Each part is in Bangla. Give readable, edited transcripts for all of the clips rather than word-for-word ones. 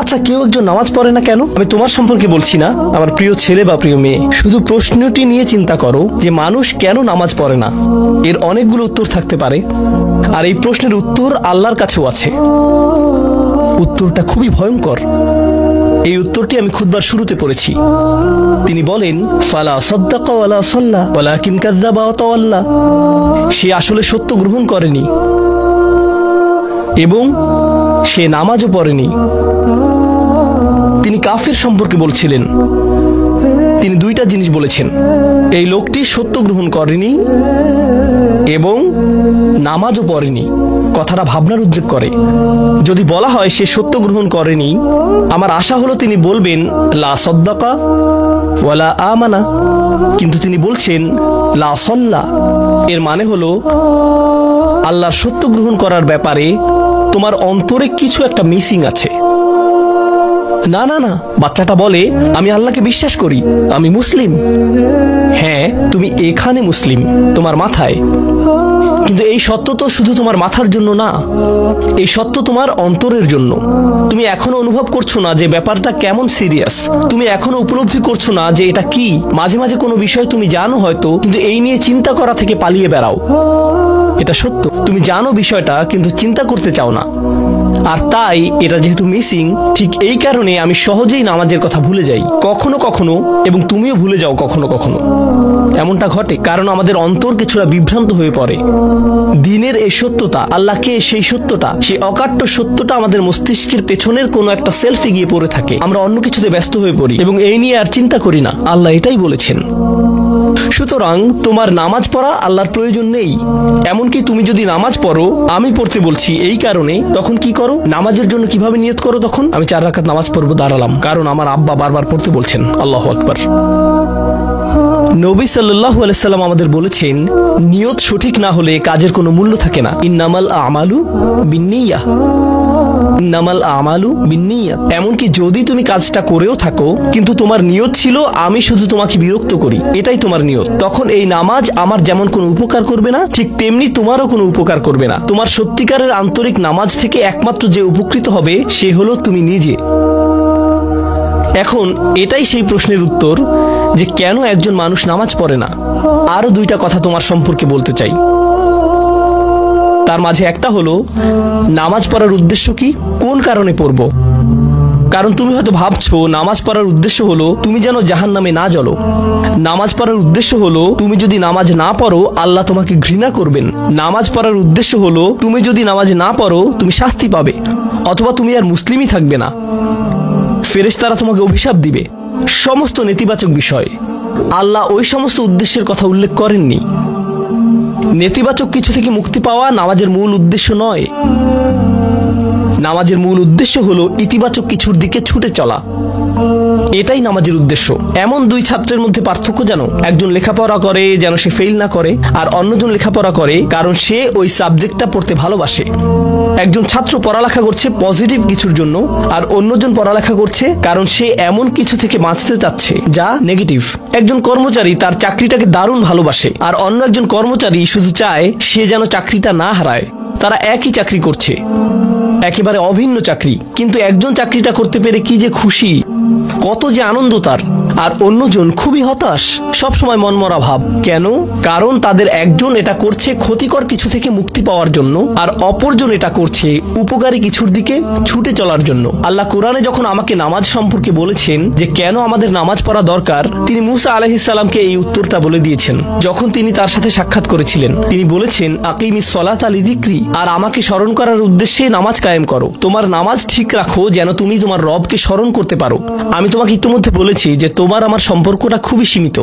আচ্ছা, কেউ একজন নামাজ পড়ে না কেন? আমি তোমার সম্পর্কে বলছি না, আমার প্রিয় ছেলে বা প্রিয় মেয়ে। শুধু প্রশ্নটি নিয়ে চিন্তা করো যে মানুষ কেন নামাজ পড়ে না। এর অনেকগুলো উত্তর থাকতে পারে, আর এই প্রশ্নের উত্তর আল্লাহর কাছেও আছে। উত্তরটা খুবই ভয়ঙ্কর। এই উত্তরটি আমি খুতবার শুরুতে পড়েছি। তিনি বলেন, ফালা সাদ্দাকা ওয়ালা সাল্লা ওয়ালাকিন কাযযাবা ওয়া তাওয়াল্লা। সে আসলে সত্য গ্রহণ করেনি এবং সে নামাজও পড়েনি। তিনি কাফির সম্পর্কে বলছিলেন। তিনি দুইটা জিনিস বলেছেন, এই লোকটি সত্য গ্রহণ করেনি এবং নামাজও পড়েনি। কথাটা ভাবনার উদ্রেক করে। যদি বলা হয় সে সত্য গ্রহণ করেনি, আমার আশা হলো তিনি বলবেন লা সাদ্দাকা ওয়ালা আমানা, কিন্তু তিনি বলছেন লা সাল্লা। এর মানে হলো আল্লাহর সত্য গ্রহণ করার ব্যাপারে তোমার অন্তরে কিছু একটা মিসিং আছে। না না না, বাচ্চাটা বলে আমি আল্লাহকে বিশ্বাস করি, আমি মুসলিম। হ্যাঁ, তুমি এখানে মুসলিম, তোমার মাথায়। কিন্তু এই সত্য তো শুধু তোমার মাথার জন্য না, এই সত্য তোমার অন্তরের জন্য। তুমি এখনো অনুভব করছো না যে ব্যাপারটা কেমন সিরিয়াস। তুমি এখনো উপলব্ধি করছো না যে এটা কি। মাঝে মাঝে কোনো বিষয় তুমি জানো হয়তো, কিন্তু এই নিয়ে চিন্তা করা থেকে পালিয়ে বেড়াও। এটা সত্য, তুমি জানো বিষয়টা কিন্তু চিন্তা করতে চাও না। আর তাই এটা যেহেতু মিসিং, ঠিক এই কারণে আমি সহজেই নামাজের কথা ভুলে যাই কখনো কখনো, এবং তুমিও ভুলে যাও কখনো কখনো। এমনটা ঘটে কারণ আমাদের অন্তর কিছুটা বিভ্রান্ত হয়ে পড়ে। দিনের এই সত্যতা, আল্লাহকে সেই সত্যটা, সেই অকাট্য সত্যটা আমাদের মস্তিষ্কের পেছনের কোনো একটা সেলফে গিয়ে পড়ে থাকে। আমরা অন্য কিছুতে ব্যস্ত হয়ে পড়ি এবং এই নিয়ে আর চিন্তা করি না। আল্লাহ এটাই বলেছেন। সুতরাং তোমার নামাজ পড়া আল্লাহর প্রয়োজন নেই। এমনকি তুমি যদি নামাজ পড়ো, আমি পড়তে বলছি এই কারণে, তখন কি করো? নামাজের জন্য কিভাবে নিয়ত করো? তখন আমি 4 রাকাত নামাজ পড়বো, দাঁড়ালাম, কারণ আমার আব্বা বারবার পড়তে বলছেন। আল্লাহু আকবার। নবী সাল্লাল্লাহু আলাইহি সাল্লাম আমাদের বলেছেন, নিয়ত সঠিক না হলে কাজের কোনো মূল্য থাকে না। ইন্নামাল আমালু বিন্নিয়াহ, ইন্নামাল আমালু বিন্নিয়াত। এমনকি যদি তুমি কাজটা করেও থাকো কিন্তু তোমার নিয়ত ছিল আমি শুধু তোমাকে বিরক্ত করি, এটাই তোমার নিয়ত, তখন এই নামাজ আমার যেমন কোনো উপকার করবে না, ঠিক তেমনি তোমারও কোনো উপকার করবে না। তোমার সত্যিকারের আন্তরিক নামাজ থেকে একমাত্র যে উপকৃত হবে সে হলো তুমি নিজে। এখন এটাই সেই প্রশ্নের উত্তর যে কেন একজন মানুষ নামাজ পড়ে না। আরো 2টা কথা তোমার সম্পর্কে বলতে চাই। তার মাঝে একটা হলো নামাজ পড়ার উদ্দেশ্য কি, কোন কারণে পড়ব। কারণ তুমি হয়তো ভাবছো নামাজ পড়ার উদ্দেশ্য হলো তুমি যেন জাহান্নামে না জ্বলো। নামাজ পড়ার উদ্দেশ্য হলো তুমি যদি নামাজ না পড়ো আল্লাহ তোমাকে ঘৃণা করবেন। নামাজ পড়ার উদ্দেশ্য হলো তুমি যদি নামাজ না পড়ো তুমি শাস্তি পাবে, অথবা তুমি আর মুসলিমই থাকবে না, ফেরেশতারা তোমাকে অভিশাপ দিবে। সমস্ত নেতিবাচক বিষয়। আল্লাহ ওই সমস্ত উদ্দেশ্যের কথা উল্লেখ করেননি। নেতিবাচক কিছু থেকে মুক্তি পাওয়া নামাজের মূল উদ্দেশ্য নয়। নামাজের মূল উদ্দেশ্য হলো ইতিবাচক কিছুর দিকে ছুটে চলা, এটাই নামাজের উদ্দেশ্য। এমন 2 ছাত্রের মধ্যে পার্থক্য জানো? একজন লেখাপড়া করে যেন সে ফেল না করে, আর অন্যজন লেখাপড়া করে কারণ সে ওই সাবজেক্টটা পড়তে ভালোবাসে। একজন ছাত্র পড়ালেখা করছে পজিটিভ কিছুর জন্য, আর অন্যজন পড়ালেখা করছে কারণ সে এমন কিছু থেকে বাঁচতে চাচ্ছে যা নেগেটিভ। একজন কর্মচারী তার চাকরিটাকে দারুণ ভালোবাসে, আর অন্য একজন কর্মচারী শুধু চায় সে যেন চাকরিটা না হারায়। তারা একই চাকরি করছে, একেবারে অভিন্ন চাকরি, কিন্তু একজন চাকরিটা করতে পেরে কি যে খুশি, কত যে আনন্দ তার, আর অন্যজন খুবই হতাশ, সবসময় মনমরা ভাব। কেন? কারণ তাদের একজন এটা করছে ক্ষতিকর কিছু থেকে মুক্তি পাওয়ার জন্য, আর অপরজন এটা করছে উপকারী কিছুর দিকে ছুটে চলার জন্য। আল্লাহ কোরআনে যখন আমাকে নামাজ সম্পর্কে বলেছেন যে কেন আমাদের নামাজ পড়া দরকার, তিনি মুসা আলাইহিস সালামকে এই উত্তরটা বলে দিয়েছেন যখন তিনি তার সাথে সাক্ষাৎ করেছিলেন। তিনি বলেছেন, আকিমিস সলাতা লিযিকরি, আর আমাকে স্মরণ করার উদ্দেশ্যে নামাজ কায়েম করো। তোমার নামাজ ঠিক রাখো যেন তুমি তোমার রবকে স্মরণ করতে পারো। আমি তোমাকে ইতিমধ্যে বলেছি যে তোমার আমার সম্পর্কটা খুবই সীমিত,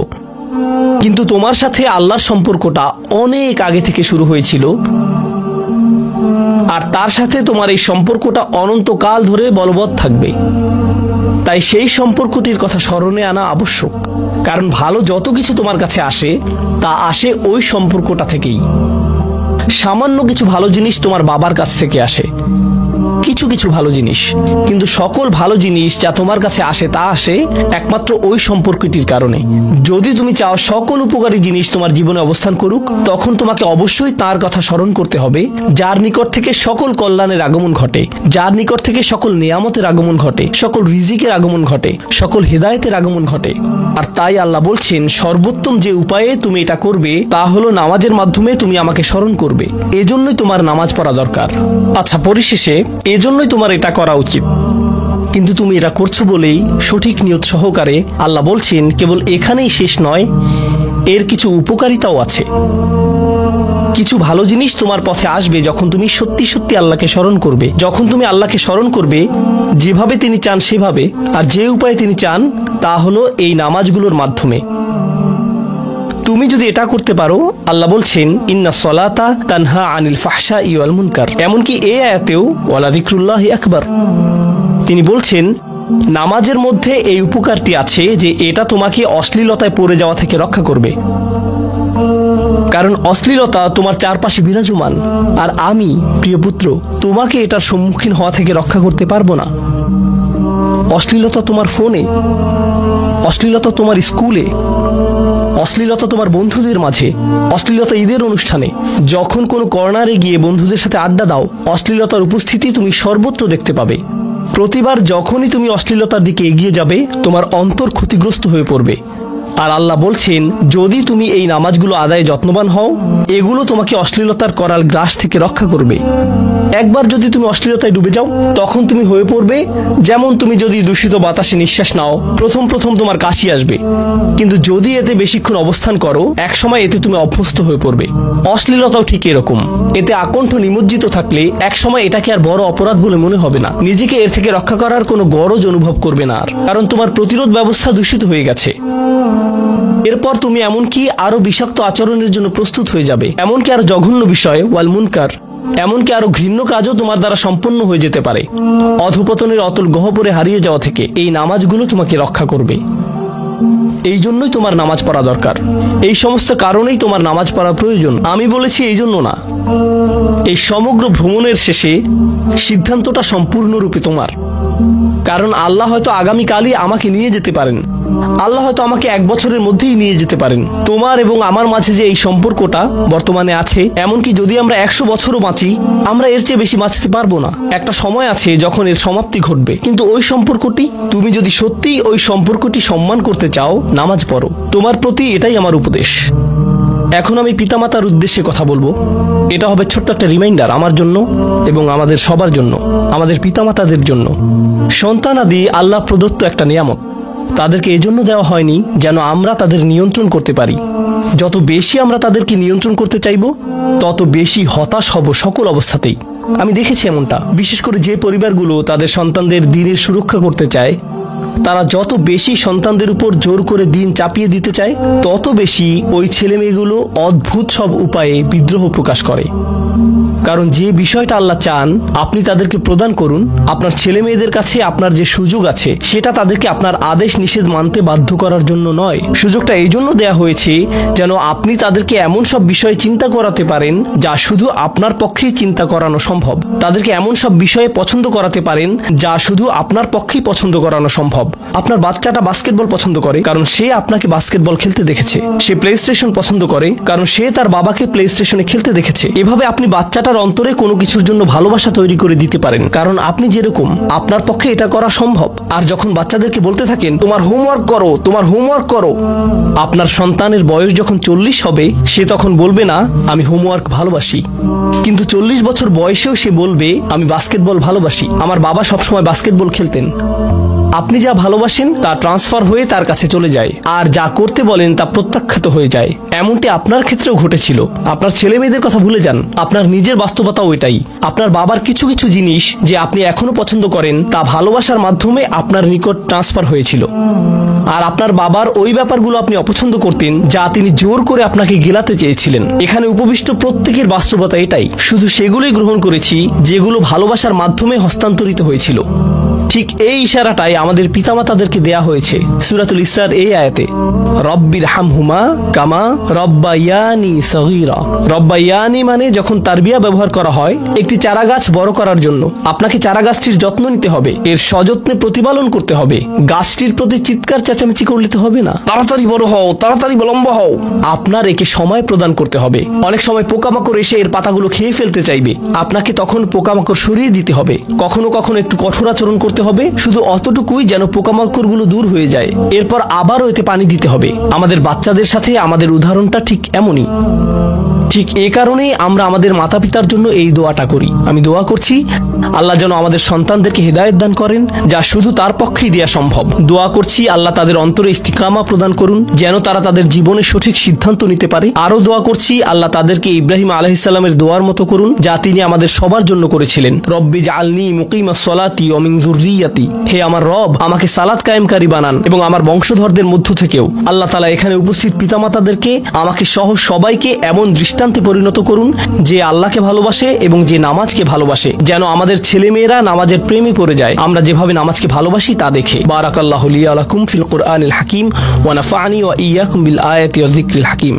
কিন্তু তোমার সাথে আল্লাহর সম্পর্কটা অনেক আগে থেকে শুরু হয়েছিল, আর তার সাথে তোমার এই সম্পর্কটা অনন্তকাল ধরে বলবৎ থাকবে। তাই সেই সম্পর্কটির কথা স্মরণে আনা আবশ্যক, কারণ ভালো যত কিছু তোমার কাছে আসে তা আসে ওই সম্পর্কটা থেকেই। সামান্য কিছু ভালো জিনিস তোমার বাবার কাছ থেকে আসে, কিছু কিছু ভালো জিনিস, কিন্তু সকল ভালো জিনিস যা তোমার কাছে আসে তা আসে একমাত্র ওই সম্পর্কটির কারণে। যদি তুমি চাও সকল উপকারী জিনিস তোমার জীবনে অবস্থান করুক, তখন তোমাকে অবশ্যই তার কথা স্মরণ করতে হবে যার নিকট থেকে সকল কল্যাণের আগমন ঘটে, যার নিকট থেকে সকল নিয়ামতের আগমন ঘটে, সকল রিজিকের আগমন ঘটে, সকল হেদায়েতের আগমন ঘটে। আর তাই আল্লাহ বলছেন, সর্বোত্তম যে উপায়ে তুমি এটা করবে তা হলো নামাজের মাধ্যমে তুমি আমাকে স্মরণ করবে। এজন্যই তোমার নামাজ পড়া দরকার। আচ্ছা, পরিশেষে এজন্যই তোমার এটা করা উচিত, কিন্তু তুমি এটা করছো বলেই সঠিক নিয়ত সহকারে আল্লাহ বলছেন কেবল এখানেই শেষ নয়, এর কিছু উপকারিতাও আছে। কিছু ভালো জিনিস তোমার পথে আসবে যখন তুমি সত্যি সত্যি আল্লাহকে স্মরণ করবে। যখন তুমি আল্লাহকে স্মরণ করবে যেভাবে তিনি চান সেভাবে, আর যে উপায়ে তিনি চান তা হলো এই নামাজগুলোর মাধ্যমে। তুমি যদি এটা করতে পারো, আল্লাহ বলছেন ইন্না সলাতা তানহা আনিল ফাহশাই ওয়াল মুনকার। এমনকি এই আয়াতেও ওয়ালা যিকরুল্লাহি আকবার, তিনি বলছেন নামাজের মধ্যে এই উপকারটি আছে যে এটা তোমাকে অশ্লীলতায় পড়ে যাওয়া থেকে রক্ষা করবে। কারণ অশ্লীলতা তোমার চারপাশে বিরাজমান, আর আমি প্রিয় পুত্র তোমাকে এটার সম্মুখীন হওয়া থেকে রক্ষা করতে পারবো না। অশ্লীলতা তোমার ফোনে, অশ্লীলতা তোমার স্কুলে, অশ্লীলতা তোমার বন্ধুদের মাঝে, অশ্লীলতা ঈদের অনুষ্ঠানে, যখন কোনো কর্নারে গিয়ে বন্ধুদের সাথে আড্ডা দাও, অশ্লীলতার উপস্থিতি তুমি সর্বত্র দেখতে পাবে। প্রতিবার যখনই তুমি অশ্লীলতার দিকে এগিয়ে যাবে তোমার অন্তর ক্ষতিগ্রস্ত হয়ে পড়বে। আর আল্লাহ বলছেন যদি তুমি এই নামাজগুলো আদায়ে যত্নবান হও, এগুলো তোমাকে অশ্লীলতার করাল গ্রাস থেকে রক্ষা করবে। একবার যদি তুমি অশ্লীলতায় ডুবে যাও, তখন তুমি হয়ে পড়বে যেমন তুমি যদি দূষিত বাতাসে নিঃশ্বাস নাও, প্রথম প্রথম তোমার কাশি আসবে, কিন্তু যদি এতে বেশিক্ষণ অবস্থান করো একসময় এতে তুমি অভ্যস্ত হয়ে পড়বে। অশ্লীলতাও ঠিক এরকম, এতে আকণ্ঠ নিমজ্জিত থাকলে একসময় এটাকে আর বড় অপরাধ বলে মনে হবে না, নিজেকে এর থেকে রক্ষা করার কোনো গরজ অনুভব করবে না আর, কারণ তোমার প্রতিরোধ ব্যবস্থা দূষিত হয়ে গেছে। এরপর তুমি এমনকি আরো বিষাক্ত আচরণের জন্য প্রস্তুত হয়ে যাবে, এমনকি আরো জঘন্য বিষয় ওয়াল মুনকার, এমনকি আরো ঘৃণ্য কাজও তোমার দ্বারা সম্পন্ন হয়ে যেতে পারে। অধঃপতনের অতল গহ্বরে হারিয়ে যাওয়া থেকে এই নামাজগুলো তোমাকে রক্ষা করবে। এই জন্যই তোমার নামাজ পড়া দরকার, এই সমস্ত কারণেই তোমার নামাজ পড়া প্রয়োজন। আমি বলেছি এই জন্য না, এই সমগ্র ভ্রমণের শেষে সিদ্ধান্তটা সম্পূর্ণরূপে তোমার। কারণ আল্লাহ হয়তো আগামীকালই আমাকে নিয়ে যেতে পারেন, আল্লাহ হয়তো আমাকে 1 বছরের মধ্যেই নিয়ে যেতে পারেন। তোমার এবং আমার মাঝে যে এই সম্পর্কটা বর্তমানে আছে, এমনকি যদি আমরা 100 বছরও বাঁচি, আমরা এর চেয়ে বেশি বাঁচতে পারবো না। একটা সময় আছে যখন এর সমাপ্তি ঘটবে, কিন্তু ওই সম্পর্কটি, তুমি যদি সত্যিই ওই সম্পর্কটি সম্মান করতে চাও, নামাজ পড়ো। তোমার প্রতি এটাই আমার উপদেশ। এখন আমি পিতামাতার উদ্দেশ্যে কথা বলবো। এটা হবে ছোট্ট একটা রিমাইন্ডার আমার জন্য এবং আমাদের সবার জন্য, আমাদের পিতামাতাদের জন্য। সন্তানাদি আল্লাহ প্রদত্ত একটা নিয়ামত, তাদেরকে এজন্য দেওয়া হয়নি যেন আমরা তাদের নিয়ন্ত্রণ করতে পারি। যত বেশি আমরা তাদেরকে নিয়ন্ত্রণ করতে চাইব, তত বেশি হতাশ হব সকল অবস্থাতেই। আমি দেখেছি এমনটা, বিশেষ করে যে পরিবারগুলো তাদের সন্তানদের দিনের সুরক্ষা করতে চায়, তারা যত বেশি সন্তানদের উপর জোর করে দিন চাপিয়ে দিতে চায়, তত বেশি ওই ছেলে মেয়েগুলো অদ্ভুত সব উপায়ে বিদ্রোহ প্রকাশ করে। কারণ যে বিষয়টা আল্লাহ চান আপনি তাদেরকে প্রদান করুন, আপনার ছেলে মেয়েদের কাছে আপনার যে সুযোগ আছে সেটা তাদেরকে আপনার আদেশ নিষেধ মানতে বাধ্য করার জন্য নয়। সুযোগটা এই জন্য দেয়া হয়েছে যেন আপনি তাদেরকে এমন সব বিষয়ে চিন্তা করাতে পারেন যা শুধু আপনার পক্ষেই চিন্তা করানো সম্ভব, তাদেরকে এমন সব বিষয়ে পছন্দ করাতে পারেন যা শুধু আপনার পক্ষেই পছন্দ করানো সম্ভব। আপনার বাচ্চাটা বাস্কেটবল পছন্দ করে কারণ সে আপনাকে বাস্কেটবল খেলতে দেখেছে, সে প্লে স্টেশন পছন্দ করে কারণ সে তার বাবাকে প্লে স্টেশনে খেলতে দেখেছে। এভাবে আপনি বাচ্চাটার অন্তরে কোনো কিছুর জন্য ভালোবাসা তৈরি করে দিতে পারেন, কারণ আপনি যেরকম আপনার পক্ষে এটা করা সম্ভব। আর যখন বাচ্চাদেরকে বলতে থাকেন তোমার হোমওয়ার্ক করো, তোমার হোমওয়ার্ক করো, আপনার সন্তানের বয়স যখন 40 হবে সে তখন বলবে না আমি হোমওয়ার্ক ভালোবাসি, কিন্তু 40 বছর বয়সেও সে বলবে আমি বাস্কেটবল ভালোবাসি, আমার বাবা সবসময় বাস্কেটবল খেলতেন। আপনি যা ভালোবাসেন তা ট্রান্সফার হয়ে তার কাছে চলে যায়, আর যা করতে বলেন তা প্রত্যাখ্যাত হয়ে যায়। এমনটি আপনার ক্ষেত্রেও ঘটেছিল। আপনার ছেলে মেয়েদের কথা ভুলে যান, আপনার নিজের বাস্তবতাও এটাই। আপনার বাবার কিছু কিছু জিনিস যে আপনি এখনো পছন্দ করেন তা ভালোবাসার মাধ্যমে আপনার নিকট ট্রান্সফার হয়েছিল, আর আপনার বাবার ওই ব্যাপারগুলো আপনি অপছন্দ করতেন যা তিনি জোর করে আপনাকে গেলাতে চেয়েছিলেন। এখানে উপবিষ্ট প্রত্যেকের বাস্তবতা এটাই, শুধু সেগুলোই গ্রহণ করেছি যেগুলো ভালোবাসার মাধ্যমে হস্তান্তরিত হয়েছিল। ঠিক এই ইশারাটাই আমাদের পিতামাতাদেরকে দেয়া হয়েছে সূরাতুল ইসরার এই আয়াতে, রব্বির হামহুমা কামা রব্বায়ানি সগীরা। রব্বায়ানি মানে যখন তারবিয়া ব্যবহার করা হয় একটি চারা গাছ বড় করার জন্য, আপনাকে চারা গাছটির যত্ন নিতে হবে, এর সযত্নে প্রতিপালন করতে হবে। গাছটির প্রতি চিৎকার চেঁচামেচি করলে তো হবে না, তাড়াতাড়ি বড় হও, তাড়াতাড়ি লম্বা হও। আপনার একে সময় প্রদান করতে হবে। অনেক সময় পোকামাকড় এসে এর পাতাগুলো খেয়ে ফেলতে চাইবে, আপনাকে তখন পোকামাকড় সরিয়ে দিতে হবে। কখনো কখনো একটু কঠোর আচরণ করতে হবে, শুধু অতটুকুই যেন পোকামাকড়গুলো দূর হয়ে যায়। এরপর আবারও এতে পানি দিতে হবে। আমাদের বাচ্চাদের সাথে আমাদের উদাহরণটা ঠিক এমনই। ঠিক এ কারণেই আমরা আমাদের মাতা পিতার জন্য এই দোয়াটা করি। আমি দোয়া করছি আল্লাহ যেন আমাদের সন্তানদেরকে হেদায়েত দান করেন, যা শুধু তার পক্ষেই দেয়া সম্ভব। দোয়া করছি আল্লাহ তাদের অন্তরে ইস্তিকামা প্রদান করুন, যেন তারা তাদের জীবনের সঠিক সিদ্ধান্ত নিতে পারে। আরো দোয়া করছি আল্লাহ তাদেরকে ইব্রাহিম আলাইহিস সালামের দোয়ার মতো করুন, যা তিনি আমাদের সবার জন্য করেছিলেন। রব্বি জাআলনি মুকিমাস সলাতি ওয়া মিন যুররিয়াতি। হে আমার রব, আমাকে সালাত কায়েমকারী বানান এবং আমার বংশধরদের মধ্য থেকেও। আল্লাহ তাআলা এখানে উপস্থিত পিতামাতাদেরকে, আমাকে সহ সবাইকে এমন দৃষ্টান্তে পরিণত করুন যে আল্লাহকে ভালোবাসে এবং যে নামাজকে ভালোবাসে, যেন আমাদের ছেলেমেয়েরা নামাজের প্রেমে পড়ে যায় আমরা যেভাবে নামাজকে ভালোবাসি তা দেখে। বারাকাল্লাহু লি ওয়া লাকুম ফিল কুরআনিল হাকিম ওয়া নাফা'নি ওয়া ইয়্যাকুম বিল আয়াতি ওয়া যিকরিল হাকিম।